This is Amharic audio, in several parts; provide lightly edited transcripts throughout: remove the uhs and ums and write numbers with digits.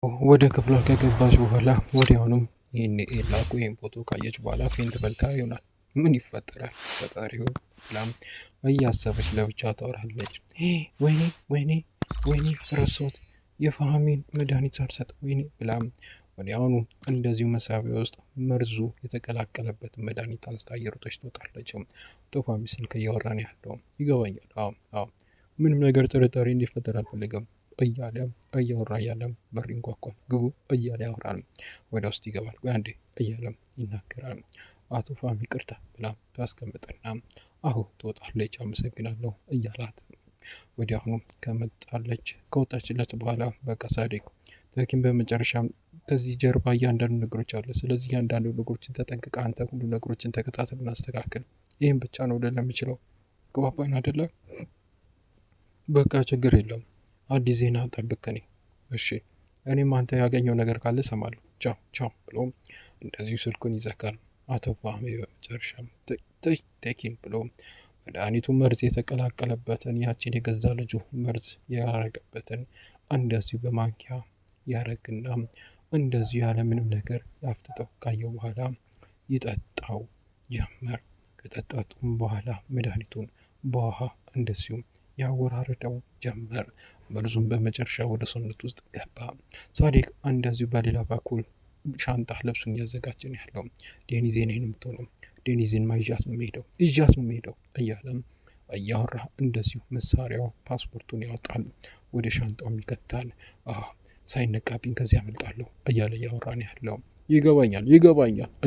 ወደ ክፍሏ ከገባች በኋላ ወዲያውኑም ይህን ኤላቁ ይህን ፎቶ ካየች በኋላ ፌንት በልታ ይሆናል። ምን ይፈጠራል ፈጣሪው ብላም እያሰበች ለብቻ ታወራለች። ወይኔ ወይኔ ወይኔ ረሶት የፋሚን መድኃኒት ሳልሰጥ ወይኔ ብላም ወዲያውኑ እንደዚሁ መሳቢያ ውስጥ መርዙ የተቀላቀለበት መድኃኒት አንስታ እየሮጠች ትወጣለች። ቶፋሚ ስልክ እያወራን ያለው ይገባኛል። አዎ ምንም ነገር ጥርጣሬ እንዲፈጠር አልፈልግም እያለ እያወራ እያለ በር ይንኳኳል። ግቡ እያለ ያወራል። ወደ ውስጥ ይገባል። አንዴ እያለም ይናገራል። አቶ ፋሚ ቅርታ ብላ ታስቀምጥና አሁ ትወጣለች። አመሰግናለሁ እያላት ወዲያውኑ ከወጣችለት በኋላ በቃ ሳዲቅ ተኪም በመጨረሻም ከዚህ ጀርባ እያንዳንዱ ነገሮች አለ። ስለዚህ እያንዳንዱ ነገሮችን ተጠንቅቀ አንተ ሁሉ ነገሮችን ተከታተል እናስተካክል። ይህም ብቻ ነው ለሚችለው ግባባን አደለ? በቃ ችግር የለም አዲስ ዜና ጠብቅ ከኔ። እሺ እኔም አንተ ያገኘው ነገር ካለ ሰማለሁ። ቻው ቻው ብሎ እንደዚሁ ስልኩን ይዘጋል። አቶ ፋሚ በመጨረሻም ተኪም ብሎ መድኃኒቱ መርዝ የተቀላቀለበትን ያችን የገዛ ልጁ መርዝ ያረገበትን እንደዚሁ በማንኪያ ያረግና እንደዚሁ ያለ ምንም ነገር ያፍጥጠው ካየው በኋላ ይጠጣው ጀመር። ከጠጣቱም በኋላ መድኃኒቱን በውሃ እንደዚሁ ያወራረደው ጀመር። መርዙም በመጨረሻ ወደ ሰውነት ውስጥ ገባ። ሳዲቅ እንደዚሁ በሌላ በኩል ሻንጣ ለብሱን እያዘጋጀን ያለው ዴኒዜን የምትሆነው ዴኒዝን ማይዣት ነው የሚሄደው እያለም እያወራ እንደዚሁ መሳሪያው ፓስፖርቱን ያወጣል። ወደ ሻንጣውም ይከታል። ሳይነቃብኝ ከዚህ ያመልጣለሁ እያለ እያወራን ያለው ይገባኛል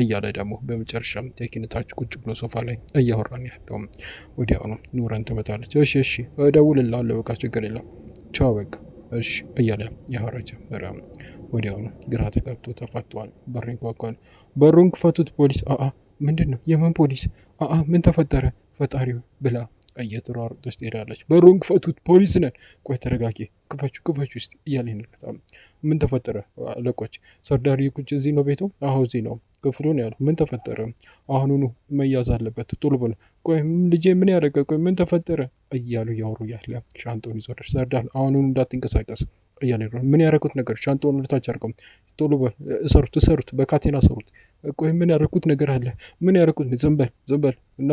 እያለ ደግሞ በመጨረሻም ቴኪነታች ቁጭ ብሎ ሶፋ ላይ እያወራን ያለው ወዲያውኑ ኑረን ትመጣለች። እሺ እደውልልሃለሁ በቃ ችግር የለም ቻው በቃ እሺ እያለ ያወራ ጀመረ። ወዲያውኑ ግራ ተጋብቶ ተፋቷል። በሩን ኳኳል። በሩን ክፈቱት ፖሊስ። ምንድን ነው የምን ፖሊስ? ምን ተፈጠረ ፈጣሪው ብላ እየተሯሯጠች ትሄዳለች። በሩን ክፈቱት ፖሊስ ነን። ቆይ ተረጋጊ ክፈቹ ውስጥ እያለ ይነግረታል። ምን ተፈጠረ አለቆች? ሰርዳሪ ኩች እዚህ ነው ቤቱ? እዚህ ነው ክፍሉ ነው ያለው። ምን ተፈጠረ? አሁኑኑ መያዝ አለበት ቶሎ በሉ። ቆይ ልጄ ምን ያደረገ? ቆይ ምን ተፈጠረ እያሉ ያወሩ ያለ ሻንጣውን ይዞ ደርስ ሰርዳር አሁኑኑ እንዳትንቀሳቀስ እያለ ምን ያደረኩት ነገር? ሻንጣውን ልታች አርገው ቶሎ በል እሰሩት በካቴና ሰሩት። ቆይ ምን ያደረኩት ነገር አለ? ምን ያደረኩት? ዘንበል እና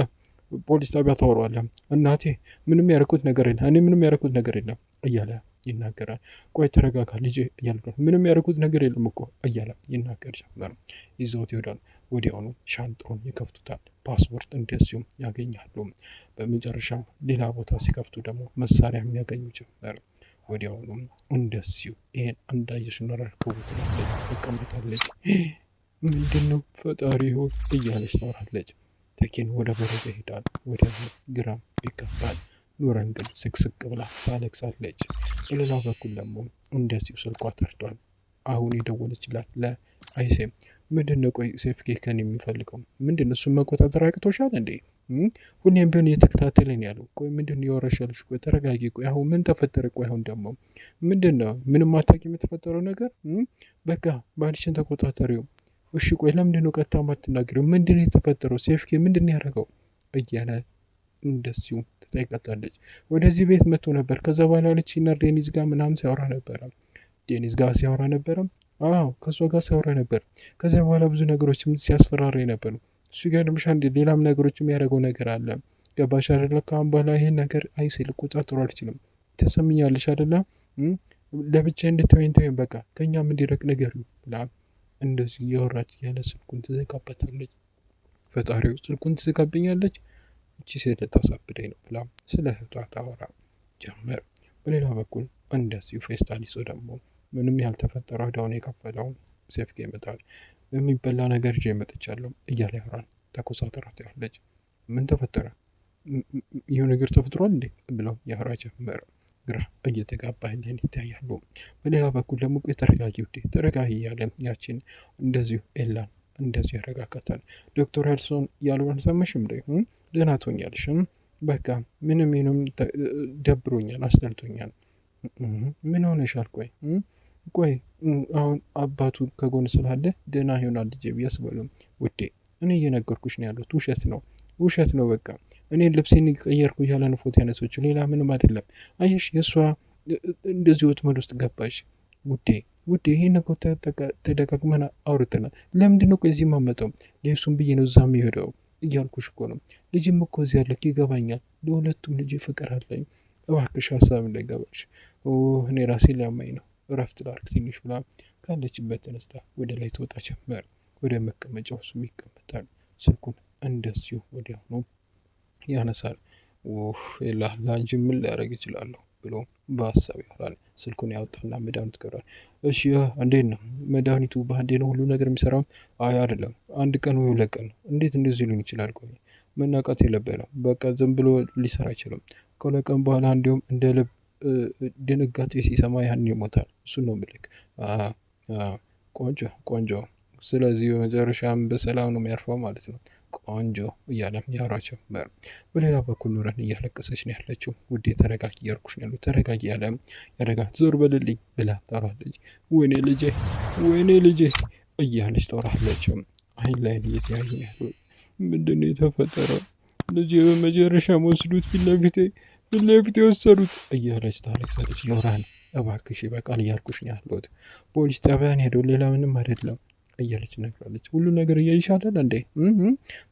ፖሊስ ጣቢያ ታወራዋለህ። እናቴ ምንም ያደረኩት ነገር የለም እኔ ምንም ያደረኩት ነገር የለም እያለ ይናገራል። ቆይ ተረጋጋ ልጄ እያለ ምንም ያደረኩት ነገር የለም እኮ እያለ ይናገር ጀመር። ይዘውት ይሄዳል። ወዲያውኑ ሻንጣውን ይከፍቱታል። ፓስፖርት እንደዚሁም ያገኛሉ። በመጨረሻም ሌላ ቦታ ሲከፍቱ ደግሞ መሳሪያ የሚያገኙ ጀመር። ወዲያውኑ እንደዚሁ ይሄን እንዳየሽ ነረርኩት ተቀምጣለች። ምንድን ነው ፈጣሪ ሆይ እያለች ታወራለች። ተኪን ወደ በረዶ ይሄዳል። ወደ ግራ ይገባል። ኑረን ግን ስቅስቅ ብላ ታለቅሳለች። በሌላ በኩል ደግሞ እንደዚሁ ስልኳ ተርቷል። አሁን የደወለችላት ለአይሴም ምንድነው? ቆይ ሴፍ ኬከን የሚፈልገው ምንድነው? እሱን መቆጣጠር አቅቶሻል እንዴ? ሁሌም ቢሆን እየተከታተለኝ ያለው። ቆይ ምንድነው ያወራሻልሽ? ቆይ ተረጋጊ። ቆይ አሁን ምን ተፈጠረ? ቆይ አሁን ደግሞ ምንድነው? ምንም አታውቂም የተፈጠረው ነገር? በቃ ባልሽን ተቆጣጠሪው። እሺ ቆይ ለምንድነው ቀጥታ ማትናገረው? ምንድነው የተፈጠረው? ሴፍኬ ምንድነው ያደረገው? እያለ እንደዚሁ ትጠይቃታለች። ወደዚህ ቤት መጥቶ ነበር። ከዛ በኋላ ልችና ዴኒዝ ጋር ምናምን ሲያወራ ነበረ። ዴኒዝ ጋር ሲያወራ ነበረ። ከእሷ ጋር ሲያወራ ነበር። ከዚያ በኋላ ብዙ ነገሮችም ሲያስፈራራ ነበር። እሱ ጋር ደምሻ እንዲ ሌላም ነገሮችም ያደረገው ነገር አለ። ገባሽ አይደለ? ካሁን በኋላ ይሄን ነገር አይስል ቁጣጥሮ አልችልም። ተሰምኛለሽ አይደለ? ለብቻ እንድትወይን በቃ ከኛም እንዲረቅ ነገር ብላ እንደዚህ እያወራች ያለ ስልኩን ትዘጋበታለች። ፈጣሪው ስልኩን ትዘጋብኛለች እቺ ሴት ልታሳብደኝ ነው ብላ ስለ እህቷ ታወራ ጀመር። በሌላ በኩል እንደዚሁ ፌስታል ይዞ ደግሞ ምንም ያልተፈጠረ ዕዳውን የከፈለውን ሴፍኬ ይመጣል። የሚበላ ነገር ይዤ መጥቻለሁ እያለ ያወራል። ተኮሳተራት ያለች ምን ተፈጠረ? ይህ ነገር ተፈጥሯል እንዴ ብለው ያወራ ጀመር። ግራ እየተጋባ ይለን ይታያሉ። በሌላ በኩል ደግሞ ተረጋጊ ውዴ ተረጋጊ እያለ ያችን እንደዚሁ ኤላን እንደዚሁ ያረጋጋታል። ዶክተር ሄልሶን ያሉን አልሰማሽም እንዴ? ደህና ትሆኛለሽም። በቃ ምንም ደብሮኛል አስጠልቶኛል። ምን ሆነሻል? ቆይ አሁን አባቱ ከጎን ስላለ ደህና ይሆናል ልጄ ብዬ አስባለሁ። ውዴ እኔ እየነገርኩሽ ነው ያሉት ውሸት ነው። በቃ እኔ ልብሴን ቀየርኩ እያለ ነው ፎቶ ያነሶች ሌላ ምንም አይደለም። አየሽ የእሷ እንደዚህ ወጥመድ ውስጥ ገባሽ ውዴ ውዴ ይሄን እኮ ተደጋግመን አውርተናል። ለምንድን ነው እዚህ የማመጣው? ለሱም ብዬ ነው እዛ የሚሄደው እያልኩሽ እኮ ነው። ልጅም እኮ እዚህ ያለክ ይገባኛል። ለሁለቱም ልጅ ፍቅር አለኝ። እባክሽ ሀሳብ እንዳይገባሽ። እኔ ራሴ ሊያማኝ ነው። እረፍት ላድርግ ትንሽ ብላ ካለችበት ተነስታ ወደ ላይ ትወጣ ጀመር። ወደ መቀመጫው እሱም ይቀመጣል። ስልኩን እንደዚሁ ወዲያውኑ ያነሳል። ለአንቺ ምን ሊያደርግ ይችላለሁ ብሎ በሀሳብ ያወራል። ስልኩን ያወጣና መድኃኒት ቀሯል። እሺ እንዴት ነው መድኃኒቱ? በአንዴ ነው ሁሉ ነገር የሚሰራው? አይ አይደለም፣ አንድ ቀን ወይ 2 ቀን ነው። እንዴት እንደዚህ ሊሆን ይችላል? ቆይ መናቃት የለብንም። በቃ ዝም ብሎ ሊሰራ አይችልም። ከ2 ቀን በኋላ እንዲሁም እንደ ልብ ድንጋጤ ሲሰማ ያን ይሞታል። እሱ ነው ምልክ። ቆንጆ ቆንጆ። ስለዚህ በመጨረሻም በሰላም ነው የሚያርፈው ማለት ነው። ቆንጆ እያለም ያወራ ጀመር። በሌላ በኩል ኑረን እያለቀሰች ነው ያለችው። ውዴ ተረጋጊ እያልኩሽ ነው ያሉት። ተረጋጊ ያለም ያደጋት። ዞር በልልኝ ብላ ታወራለች። ወይኔ ልጄ ወይኔ ልጄ እያለች ታወራለች። አይን ላይን እየተያዩ ነው ያሉት። ምንድን ነው የተፈጠረው? ልጄ በመጨረሻ ወሰዱት፣ ፊት ለፊቴ ወሰዱት እያለች ታለቅሳለች። ኖራን እባክሽ በቃል እያልኩሽ ነው ያለሁት። ፖሊስ ጣቢያን ሄደው ሌላ ምንም አይደለም እያለች ነግራለች። ሁሉ ነገር እያይሻለን እንዴ?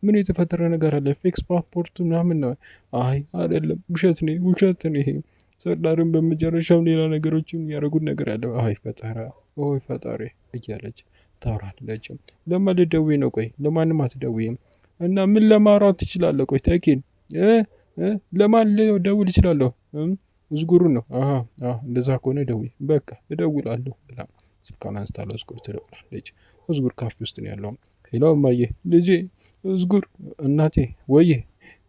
ምን የተፈጠረ ነገር አለ? ፌክስ ፓስፖርት ምናምን ነው? አይ አይደለም፣ ውሸት ነው ይሄ። ሰርዳርን በመጨረሻው ሌላ ነገሮችን ያደረጉት ነገር አለ። አይ ፈጣሪ ኦይ ፈጣሪ እያለች ታወራለች። ለማን ልደውይ ነው? ቆይ ለማንም አትደውይም? እና ምን ለማውራት ትችላለህ? ቆይ ተኪን ለማን ልደውል እችላለሁ? ዝጉሩን ነው። እንደዛ ከሆነ ደውይ፣ በቃ እደውላለሁ ብላ ስልኳን አንስታ ለዝጉር ትደውላለች። ዝጉር ካፌ ውስጥ ነው ያለው። ሄሎ እማዬ፣ ልጄ ዝጉር። እናቴ ወዬ፣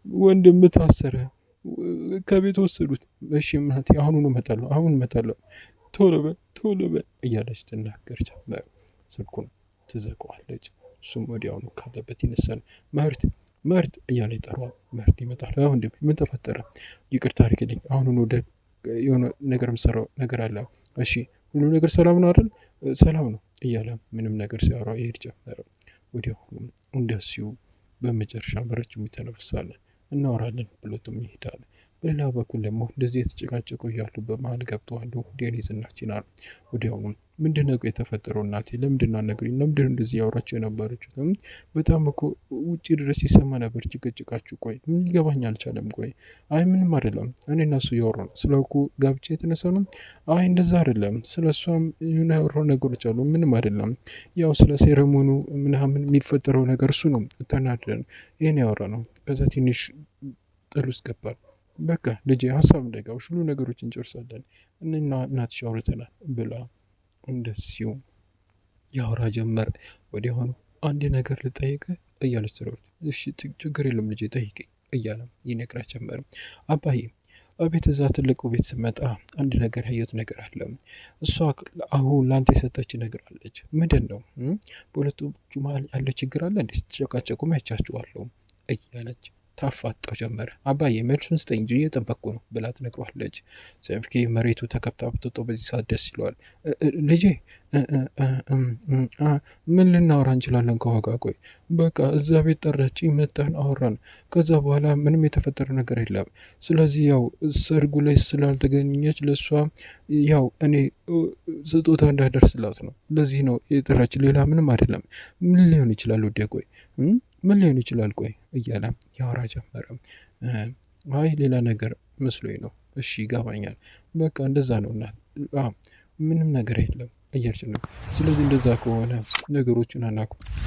ወንድም ታሰረ፣ ከቤት ወሰዱት። እሺ እናቴ አሁኑኑ እመጣለሁ፣ ቶሎ በል እያለች ትናገር ጀመር። ስልኩን ትዘጋዋለች። እሱም ወዲያውኑ ካለበት ይነሳል። መርት እያለ ይጠራዋል። መርት ይመጣል። ወንድም ምን ተፈጠረ? ይቅርታ አድርግልኝ፣ አሁኑኑ የሆነ ነገር የምሰራው ነገር አለ። እሺ ሁሉ ነገር ሰላም ነው አይደል? ሰላም ነው እያለ ምንም ነገር ሲያወራ ይሄድ ጀመረ። ወዲያውኑ እንደዚሁ በመጨረሻ በረጅሙ ይተነፍሳለን። እናወራለን ብሎትም ይሄዳል። በሌላ በኩል ደግሞ እንደዚህ የተጨቃጨቁ እያሉ በመሀል ገብተዋሉ ዴኒዝ እና ቺናር። ወዲያውኑ ምንድነው የተፈጠረው? እናቴ ለምንድን አትነግሪኝ? ለምንድን እንደዚህ ያወራቸው የነበረችው? በጣም እኮ ውጭ ድረስ ሲሰማ ነበር ጭቅጭቃችሁ። ቆይ ምን ሊገባኝ አልቻለም። ቆይ አይ ምንም አይደለም፣ እኔ እና እሱ እያወሩ ነው። ስለ እኮ ጋብቻ የተነሳ ነው። አይ እንደዛ አይደለም፣ ስለ እሷም ያወራው ነገሮች አሉ። ምንም አይደለም፣ ያው ስለ ሴረሞኑ ምናምን የሚፈጠረው ነገር እሱ ነው ተናደን ይህን ያወራ ነው። ከዛ ትንሽ ጥል ውስጥ ገባል። በቃ ልጄ ሀሳብ እንዳይጋብሽ፣ ሁሉ ነገሮች እንጨርሳለን፣ እና እናትሽ አውርተናል ብላ እንደዚሁ ያወራ ጀመር። ወዲያውኑ አንድ ነገር ልጠይቅ እያለች ትለዋለች። እሺ ችግር የለም ልጄ ጠይቄ እያለም ይነግራ ጀመር። አባዬ ቤት እዛ ትልቁ ቤት ስመጣ አንድ ነገር ያየሁት ነገር አለ። እሷ አሁን ለአንተ የሰጠች ነገር አለች። ምንድን ነው? በሁለቱ መሀል ያለ ችግር አለ እንዴ? ስትጨቃጨቁ አይቻችኋለሁ እያለች ታፋጣው ጀመረ። አባዬ መልሱን ስጠኝ እንጂ እየጠበቅኩ ነው ብላ ትነግሯለች። ሰፊኬ መሬቱ ተከፍታ ብትወጣ በዚህ ሰዓት ደስ ይለዋል። ልጄ ምን ልናወራ እንችላለን ከዋጋ? ቆይ በቃ እዛ ቤት ጠራችኝ፣ መጣን፣ አወራን። ከዛ በኋላ ምንም የተፈጠረ ነገር የለም። ስለዚህ ያው ሰርጉ ላይ ስላልተገኘች ለእሷ ያው እኔ ስጦታ እንዳደርስላት ነው። ለዚህ ነው የጠራች፣ ሌላ ምንም አይደለም። ምን ሊሆን ይችላል ውዴ? ቆይ ምን ሊሆን ይችላል? ቆይ እያለ ያወራ ጀመረ። አይ ሌላ ነገር መስሎኝ ነው። እሺ ይገባኛል። በቃ እንደዛ ነው እና ምንም ነገር የለም እያልች ነው። ስለዚህ እንደዛ ከሆነ ነገሮችን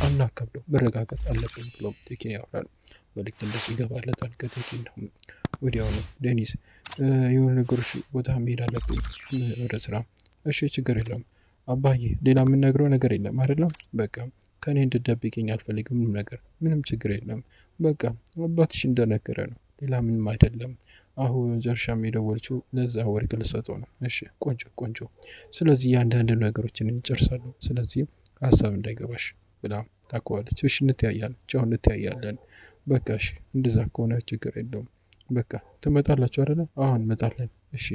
አናከብደው፣ መረጋጋት አለብን ብሎ ቴኪን ያወራል። መልእክት እንደሱ ይገባለታል ከቴኪን ነው። ወዲያውኑ ዴኒስ የሆነ ነገሮች ቦታ መሄድ አለብኝ ወደ ስራ። እሺ ችግር የለም አባዬ፣ ሌላ የምነግረው ነገር የለም አይደለም? በቃ ከእኔ እንድትደብቅኝ አልፈልግም። ምንም ችግር የለም። በቃ አባትሽ እንደነገረ ነው፣ ሌላ ምንም አይደለም። አሁን መጨረሻም የደወለችው ለዛ ወርቅ ልሰጠው ነው። እሺ ቆንጆ። ስለዚህ የአንዳንድ ነገሮችን እንጨርሳለን። ስለዚህ ሀሳብ እንዳይገባሽ ብላ ታውቀዋለች። እሺ እንተያያለን። በቃ እሺ እንደዛ ከሆነ ችግር የለውም። በቃ ትመጣላችሁ አይደለ? አሁን እንመጣለን። እሺ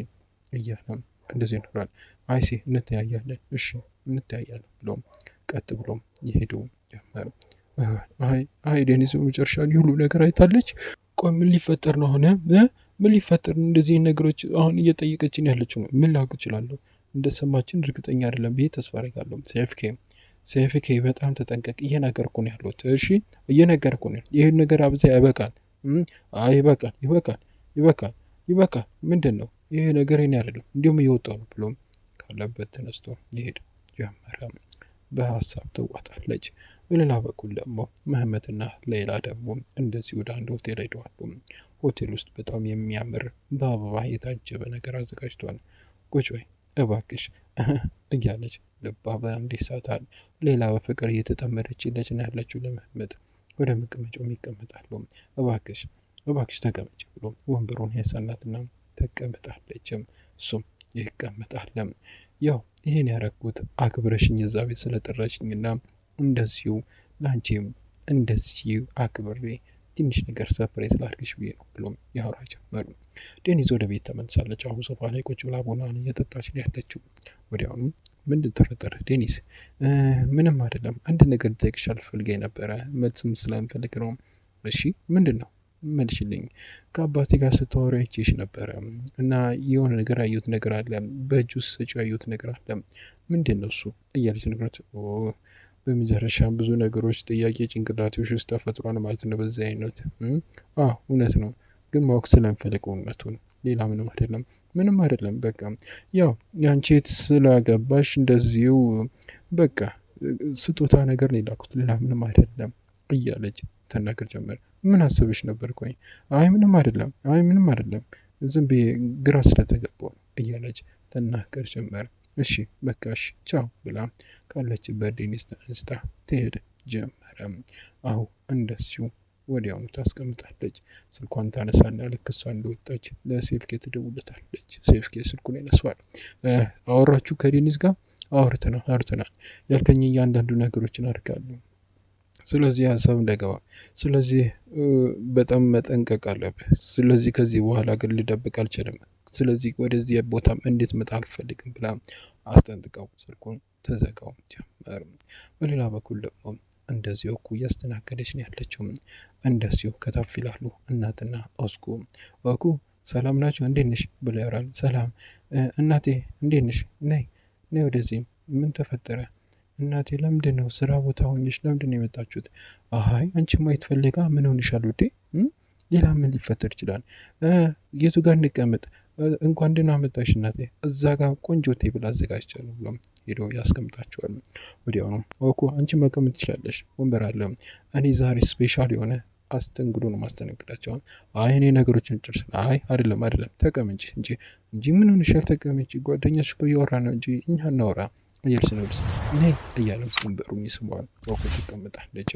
እያለም እንደዚህ ይኖራል። አይሲ እንተያያለን። እሺ እንተያያለን ብሎም ቀጥ ብሎም ይሄዱ ጀመር። አይ ዴኒስ መጨረሻ ሁሉ ነገር አይታለች። ቆይ ምን ሊፈጠር ነው? ሆነ ምን ሊፈጠር ነው? እንደዚህ ነገሮች አሁን እየጠየቀችን ያለችው ነው። ምን ላውቅ እችላለሁ? እንደሰማችን እርግጠኛ አይደለም ብዬ ተስፋ አደርጋለሁ። ሴፍኬ በጣም ተጠንቀቅ፣ እየነገርኩ ነው ያሉት። እሺ እየነገርኩ ነው። ይህን ነገር አብዛ ያበቃል። ይበቃል፣ ይበቃል፣ ይበቃል፣ ይበቃል። ምንድን ነው ይሄ ነገር? እኔ አይደለም እንዲሁም እየወጣው ነው ብሎም ካለበት ተነስቶ ይሄድ ጀመረ። በሀሳብ ትዋጣለች። በሌላ በኩል ደግሞ መህመትና ሌላ ደግሞ እንደዚህ ወደ አንድ ሆቴል ሄደዋሉ። ሆቴል ውስጥ በጣም የሚያምር በአበባ የታጀበ ነገር አዘጋጅቷል። ቁጭ በይ እባክሽ እያለች ልባ በአንድ ይሳታል። ሌላ በፍቅር እየተጠመደችለች ነው ያለችው ለመህመት። ወደ መቀመጫው ይቀመጣሉ። እባክሽ ተቀመጭ ብሎ ወንበሩን ያሳናትና ተቀምጣለች። እሱም ይቀመጣል። ያው ይህን ያረኩት አክብረሽኝ እዛ ቤት ስለጠራሽኝና እንደዚሁ ለአንቺም እንደዚሁ አክብሬ ትንሽ ነገር ሰርፕራይዝ ላድርግሽ ብዬ ነው ብሎም ያወራ ጀመሩ። ዴኒዝ ወደ ቤት ተመልሳለች። አሁን ሶፋ ላይ ቁጭ ብላ ቡናን እየጠጣች ነው ያለችው። ወዲያውኑ ምንድን ተፈጠረ ዴኒስ? ምንም አይደለም፣ አንድ ነገር ልጠይቅሽ አልፈልገኝ ነበረ፣ መልስም ስለምፈልግ ነው። እሺ ምንድን ነው? መልሽልኝ። ከአባቴ ጋር ስታወሪ አይቼሽ ነበረ እና የሆነ ነገር ያየሁት ነገር አለ፣ በእጁ ሰጪ ያየሁት ነገር አለ። ምንድን ነው እሱ? እያለች ነገሮች በመጨረሻ ብዙ ነገሮች ጥያቄ ጭንቅላቴዎች ውስጥ ተፈጥሯል ማለት ነው። በዚህ አይነት እውነት ነው፣ ግን ማወቅ ስለምፈልግ እውነቱን፣ ሌላ ምንም አይደለም። ምንም አይደለም፣ በቃ ያው ያንቺት ስላገባሽ እንደዚሁ በቃ ስጦታ ነገር ነው የላኩት፣ ሌላ ምንም አይደለም እያለች ተናገር ጀመር። ምን አስበሽ ነበር? ቆይ ምንም አይደለም፣ ምንም አይደለም፣ ዝም ብዬ ግራ ስለተገባው እያለች ተናገር ጀመር። እሺ በቃ እሺ ቻው ብላ ካለችበት ዴኒስ ተነስታ ትሄድ ጀመረ። እንደዚሁ ወዲያውኑ ታስቀምጣለች። ስልኳን ታነሳና ልክ እሷ እንደወጣች ለሴፍኬ ትደውልታለች። ሴፍኬ ስልኩን ያነሷል። አወራችሁ ከዴኒስ ጋር? አውርተናል። ያልከኝ እያንዳንዱ ነገሮችን አድርጋለሁ። ስለዚህ ሀሳብ እንዳይገባ፣ ስለዚህ በጣም መጠንቀቅ አለብህ። ስለዚህ ከዚህ በኋላ ግን ልደብቅ አልችልም። ስለዚህ ወደዚህ ቦታም እንዴት መጣ አልፈልግም ብላ አስጠንጥቀው ስልኩን ተዘጋው ጀመር። በሌላ በኩል ደግሞ እንደዚሁ እኩ እያስተናገደች ነው ያለችው። እንደዚሁ ከተፍ ይላሉ እናትና እኩ ሰላም ናቸው? እንዴት ነሽ ብሎ ያወራል። ሰላም እናቴ እንዴት ነሽ? ነይ ወደዚህ። ምን ተፈጠረ? እናቴ ለምንድን ነው ስራ ቦታ ሆኜሽ ለምንድን ነው የመጣችሁት? አንቺ ማየት ፈልጋ ምን ሆንሻል ውዴ? ሌላ ምን ሊፈጠር ይችላል? የቱ ጋር እንቀመጥ? እንኳን ደህና መጣሽ እናቴ፣ እዛ ጋር ቆንጆ ቴብል አዘጋጅቻለሁ ብሎም ሄዶ ያስቀምጣቸዋል። ወዲያውኑ እኮ አንቺ መቀመጥ ትችላለሽ፣ ወንበር አለ። እኔ ዛሬ ስፔሻል የሆነ አስተንግዶ ነው ማስተናግዳቸዋል። እኔ ነገሮችን ጭርስ። አይደለም ተቀመጭ እንጂ ምን ሆነሻል? ተቀመጭ፣ ጓደኛሽ እኮ እያወራ ነው እንጂ እኛ እናወራ እያልሽ ነው ነይ እያለ ወንበሩን ይስበዋል። ወኩ ትቀመጣለች።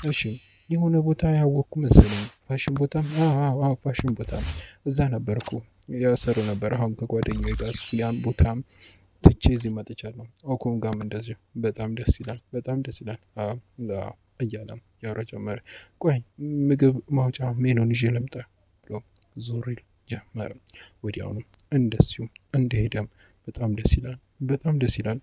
እሺ የሆነ ቦታ ያወቅኩ መሰለኝ፣ ፋሽን ቦታ። ፋሽን ቦታ እዛ ነበርኩ ያሰሩ ነበር። አሁን ከጓደኛዬ ጋር ያን ቦታ ትቼ እዚህ መጥቻለሁ። ኦኮም ጋም እንደዚሁ በጣም ደስ ይላል እያለ ያወራ ጀመረ። ቆይ ምግብ ማውጫ ሜኖን ይዤ ልምጣ ብሎ ዞር ይል ጀመረ። ወዲያውኑ እንደዚሁ እንደሄደም በጣም ደስ ይላል።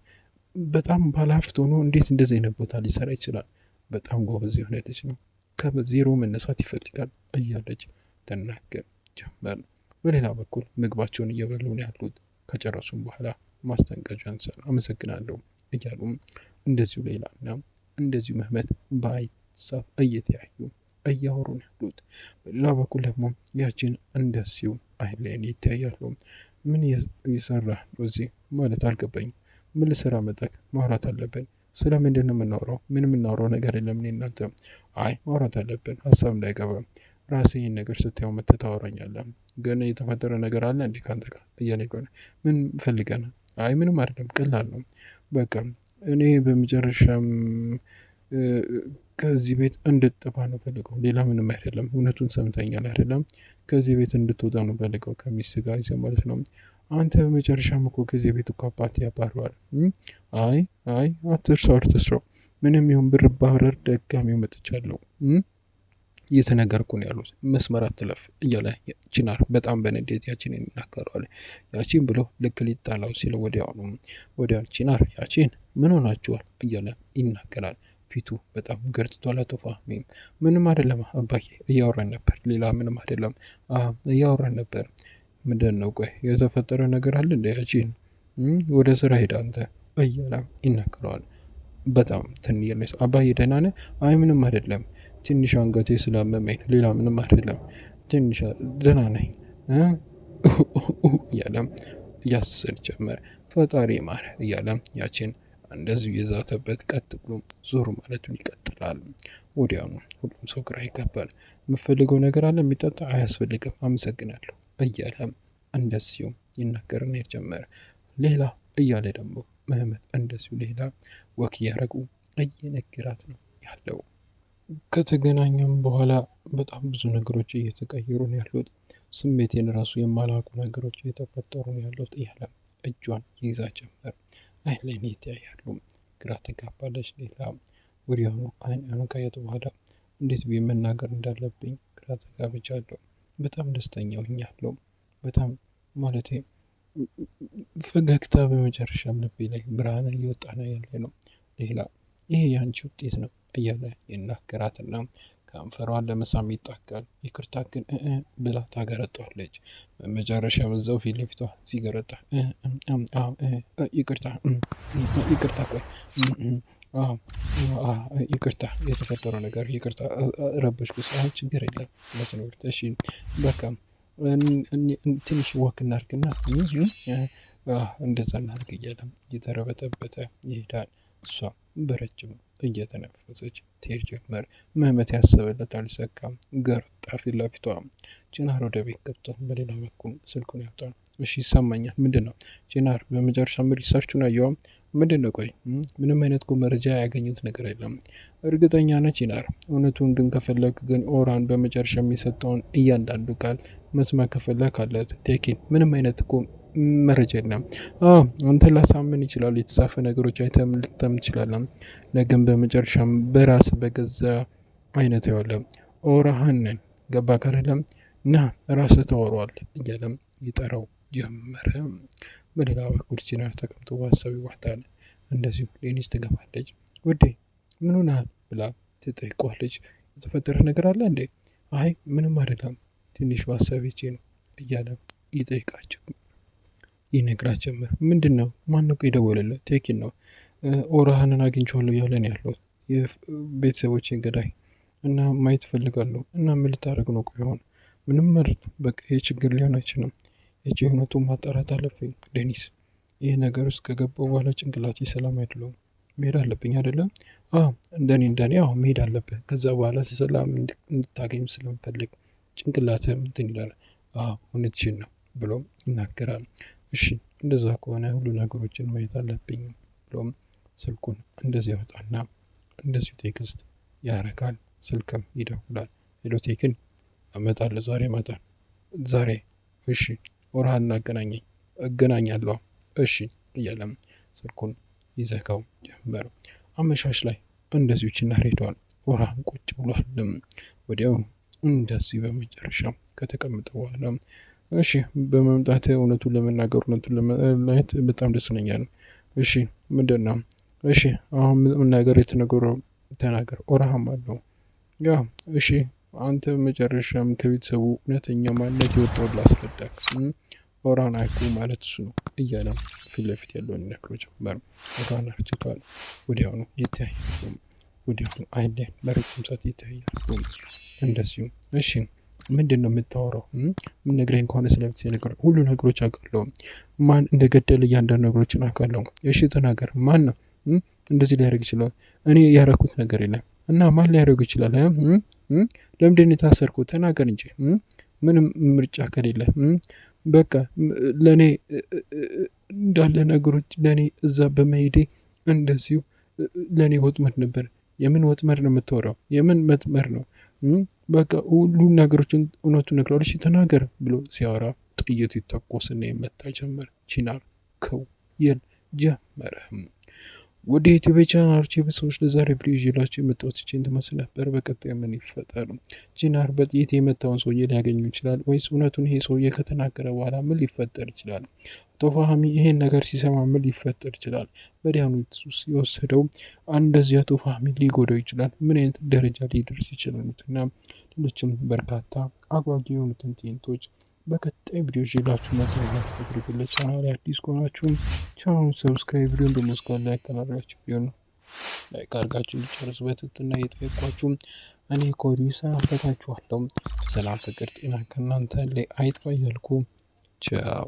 በጣም ባለሀብት ሆኖ እንዴት እንደዚህ አይነት ቦታ ሊሰራ ይችላል? በጣም ጎበዝ የሆነ ልጅ ነው፣ ከዜሮ መነሳት ይፈልጋል እያለች ተናገር ጀመር። በሌላ በኩል ምግባቸውን እየበሉ ነው ያሉት። ከጨረሱም በኋላ ማስጠንቀቂያን አመሰግናለሁ እያሉም እንደዚሁ ሌላና እንደዚሁ መህመት በሀሳብ እየተያዩ እያወሩ ነው ያሉት። በሌላ በኩል ደግሞ ያችን እንደዚሁ አይን ላይ ይታያሉ። ምን እየሰራ ነው እዚህ ማለት አልገባኝም። ምን ልሰራ መጣክ? ማውራት አለብን። ስለምንድን ነው የምናወራው? ምን የምናወራው ነገር የለም። እኔ እናንተ ማውራት አለብን፣ ሀሳብ እንዳይገባ። ራስህ ይህን ነገር ስታየው መተህ ታወራኛለህ። ግን የተፈጠረ ነገር አለ እንዲህ ከአንተ ጋር እያለ ከሆነ ምን ፈልገህ ነው? ምንም አይደለም፣ ቀላል ነው። በቃ እኔ በመጨረሻም ከዚህ ቤት እንድትጠፋ ነው ፈልገው፣ ሌላ ምንም አይደለም። እውነቱን ሰምተኛል አይደለም? ከዚህ ቤት እንድትወጣ ነው ፈልገው ከሚስት ጋር ይዘህ ማለት ነው። አንተ በመጨረሻም እኮ ከዚህ ቤት እኮ አባት ያባረዋል። አትስራው። ምንም ይሁን ብር ባህረር ደጋሚው መጥቻለሁ እየተነገርኩ ነው ያሉት። መስመር አትለፍ እያለ ችናር በጣም በንዴት ያችን ይናገረዋል። ያቺን ብሎ ልክ ሊጣላው ሲል ወዲያው ችናር ያቺን ምን ሆናችኋል እያለ ይናገራል። ፊቱ በጣም ገርጥቷል። አቶ ፋህሜ ምንም አይደለም አባዬ፣ እያወራን ነበር። ሌላ ምንም አይደለም፣ እያወራን ነበር። ምንድን ነው? ቆይ የተፈጠረ ነገር አለ እንደ ያቺን ወደ ስራ ሄዳ አንተ እያለ ይናገረዋል። በጣም ትንሽ አባዬ ደህና ነህ? አይ ምንም አይደለም፣ ትንሽ አንገቴ ስላመመኝ ሌላ ምንም አይደለም፣ ትንሽ ደህና ነኝ እያለም ያስል ጀመር። ፈጣሪ ማር እያለም ያችን እንደዚሁ የዛተበት ቀጥ ብሎ ዞር ማለቱን ይቀጥላል። ወዲያውኑ ሁሉም ሰው ግራ ይገባል። የምፈልገው ነገር አለ? የሚጠጣ አያስፈልግም አመሰግናለሁ እያለ እንደዚሁ ይናገርና ጀመረ። ሌላ እያለ ደግሞ መህመት እንደዚሁ ሌላ ወክ እያረጉ እየነገራት ነው ያለው። ከተገናኘም በኋላ በጣም ብዙ ነገሮች እየተቀየሩ ነው ያሉት። ስሜቴን ራሱ የማላውቁ ነገሮች እየተፈጠሩ ነው ያሉት እያለ እጇን ይዛ ጀመር። አይን ላይን ይተያያሉ። ግራ ተጋባለች። ሌላ ወዲያውኑ አይኑን ካየት በኋላ እንዴት ብዬ መናገር እንዳለብኝ ግራ ተጋብቻለሁ። በጣም ደስተኛ ሆኛለሁ። በጣም ማለቴ ፈገግታ በመጨረሻም ልቤ ላይ ብርሃንን እየወጣ ነው ያለ ነው። ሌላ ይሄ የአንቺ ውጤት ነው እያለ ይናገራትና ከንፈሯን ለመሳም ይጣጋል። ይቅርታ ግን ብላ ታገረጠዋለች። በመጨረሻ በዛው ፊት ለፊቷ ሲገረጣ ይቅርታ ይቅርታ ቆይ ይቅርታ የተፈጠረው ነገር ይቅርታ ረበሽኩ። ችግር የለም ለትኖር እሺ በቃ ትንሽ ወክ እናድርግና እንደዛ እናድርግ እያለም እየተረበተበተ ይሄዳል። እሷ በረጅሙ እየተነፈሰች ትሄድ ጀመር። መህመት ያሰበለት አልሰካም። ገርጣ ፊት ለፊቷ ጭናር ወደ ቤት ገብቷል። በሌላ በኩል ስልኩን ያወጣል። እሺ ይሰማኛል። ምንድን ነው ጭናር? በመጨረሻ ሪሰርቹን አየዋም። ምንድን ነው? ቆይ ምንም አይነት መረጃ ያገኙት ነገር የለም። እርግጠኛ ነች ጭናር? እውነቱን ግን ከፈለግ ግን ኦራን በመጨረሻ የሚሰጠውን እያንዳንዱ ቃል መስማት ከፈለግ አለት ቴኪን ምንም አይነት መረጃ የለም። አንተ ላሳምን ይችላሉ። የተጻፈ ነገሮች አይተም ልተም ትችላለን። ነገም በመጨረሻም በራስ በገዛ አይነት ያለ ኦራሃንን ገባ ካረለም ና ራስ ተወሯል እያለም ይጠራው ጀመረ። በሌላ በኩል ቺናር ተቀምጦ ዋሳቢ ዋታል። እንደዚሁ ሌኒስ ትገባለች። ውዴ ምን ሆነሃል ብላ ትጠይቋለች። የተፈጠረ ነገር አለ እንዴ? አይ ምንም አይደለም፣ ትንሽ ዋሳቢቼ ነው እያለ ይጠይቃቸው ይነግራት ጀመር። ምንድን ነው? ማነው የደወለለት? ቴኪን ነው። ኦራህንን አግኝቼዋለሁ እያለን ያለው የቤተሰቦችን ገዳይ እና ማየት ፈልጋለሁ እና ምን ልታደርግ ነው? ቆይ ሆነ ምንም መርጥ በቃ ይህ ችግር ሊሆን አይችልም። የጂ እውነቱን ማጣራት አለብኝ ዴኒስ። ይህ ነገር ውስጥ ከገባው በኋላ ጭንቅላቴ ሰላም አይደለውም። መሄድ አለብኝ አይደለም? እንደኔ አሁን መሄድ አለብህ። ከዛ በኋላ ሰላም እንድታገኝ ስለምፈልግ ጭንቅላትህ እንትን ይላል። እውነትሽን ነው ብሎ ይናገራል። እሺ እንደዛ ከሆነ ሁሉ ነገሮችን ማየት አለብኝ ብሎም ስልኩን እንደዚህ ያወጣና እንደዚሁ ቴክስት ያረጋል። ስልክም ይደውላል። ሄሎ ቴክን እመጣለሁ ዛሬ እመጣለሁ ዛሬ እሺ ኦርሃን እገናኛለሁ እሺ እያለም ስልኩን ይዘጋው ጀመረ። አመሻሽ ላይ እንደዚሁ ችናር ሄዷል። ኦርሃን ቁጭ ብሏል። ወዲያው እንደዚህ በመጨረሻ ከተቀመጠ በኋላ እሺ በመምጣት እውነቱን ለመናገር እውነቱን ለማየት በጣም ደስ ይለኛል። እሺ ምንድን ነው? እሺ አሁን መናገር የተነገረው ተናገር። ኦርሃን አለው ያ እሺ አንተ መጨረሻም ከቤተሰቡ እውነተኛ ማንነት የወጣው ላስረዳክ። ኦራን አይኩ ማለት እሱ ነው እያለ ፊት ለፊት ያለውን ነክሮ ጀመር። ኦራን አርጅቷል። ወዲያውኑ ይተያያሉ። ወዲያውኑ አይን ላይ በረጅም ሰዓት ይተያያሉ። እንደዚሁ እሺ ምንድን ነው የምታወራው? ምን ነግረኝ ከሆነ ስለቤተሰብ ነገር ሁሉ ነገሮች አውቃለሁ። ማን እንደገደለ እያንዳንዱ ነገሮችን አውቃለሁ። እሺ ተናገር። ማን ነው እንደዚህ ሊያደርግ ይችላል? እኔ ያረኩት ነገር የለም እና ማን ሊያደርጉ ይችላል? ለምንድን የታሰርኩት? ተናገር እንጂ ምንም ምርጫ ከሌለ በቃ ለእኔ እንዳለ ነገሮች ለእኔ እዛ በመሄዴ እንደዚሁ ለእኔ ወጥመድ ነበር። የምን ወጥመድ ነው የምታወራው? የምን መጥመር ነው? በቃ ሁሉ ነገሮችን እውነቱ ነግረዋል። እሺ ተናገር ብሎ ሲያወራ ጥይቱ ይተኮስና የመታ ጀመር። ቺናር ከው የል ጀመረ። ወደ ዩቲዩብ ቻናሎች የቤተሰቦች ለዛሬ ቪዲዮ ይዤላችሁ የመጣሁት ይህችን ትመስል ነበር። በቀጣይ ምን ይፈጠር? ቺናር በጥይት የመታውን ሰውዬ ሊያገኙ ይችላል ወይስ እውነቱን ይሄ ሰውዬ ከተናገረ በኋላ ምን ሊፈጠር ይችላል? አቶ ፋህሚ ይሄን ነገር ሲሰማ ምን ሊፈጠር ይችላል? በዲያኑ የወሰደው እንደዚህ አቶ ፋህሚ ሊጎዳው ይችላል? ምን አይነት ደረጃ ሊደርስ ይችላል? እና ሌሎችም በርካታ አጓጊ የሆኑትን ትዕይንቶች በቀጣይ ቪዲዮ ይዤላችሁ እመጣለሁ። በግሪፕ ለቻናል አዲስ ከሆናችሁም ቻናሉን ሰብስክራይብ ቪዲዮ እንደመስካለ ላይ ካላደረጋችሁ ቪዲዮ ነው ላይክ አድርጋችሁ እንድጨርሱ በትህትና እየጠየኳችሁ እኔ ከወዲሁ ሰናበታችኋለሁ። ሰላም፣ ፍቅር፣ ጤና ከእናንተ ላይ አይጥፋ እያልኩ ቻው።